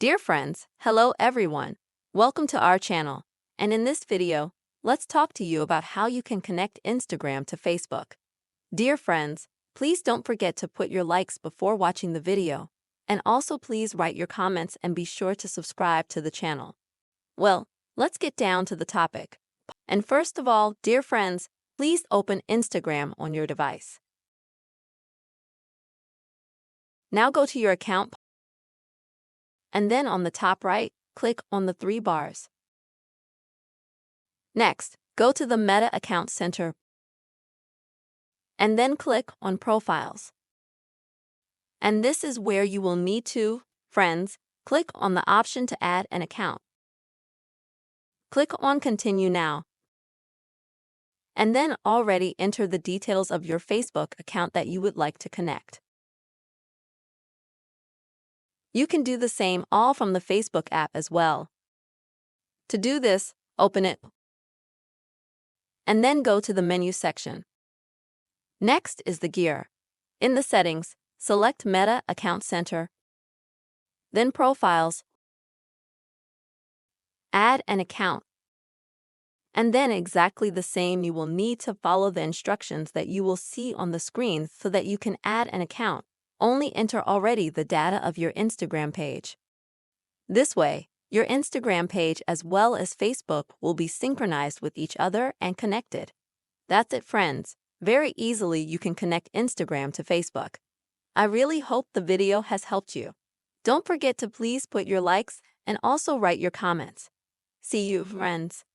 Dear friends, hello everyone. Welcome to our channel. And in this video, let's talk to you about how you can connect Instagram to Facebook. Dear friends, please don't forget to put your likes before watching the video. And also please write your comments and be sure to subscribe to the channel. Well, let's get down to the topic. And first of all, dear friends, please open Instagram on your device. Now go to your account, and then on the top right, click on the three bars. Next, go to the Meta Account Center, and then click on Profiles. And this is where you will need to, friends, click on the option to add an account. Click on Continue Now, and then already enter the details of your Facebook account that you would like to connect. You can do the same all from the Facebook app as well. To do this, open it, and then go to the menu section. Next is the gear. In the settings, select Meta Account Center, then Profiles, add an account, and then exactly the same you will need to follow the instructions that you will see on the screen so that you can add an account. Only enter already the data of your Instagram page. This way, your Instagram page as well as Facebook will be synchronized with each other and connected. That's it, friends. Very easily you can connect Instagram to Facebook. I really hope the video has helped you. Don't forget to please put your likes and also write your comments. See you, friends.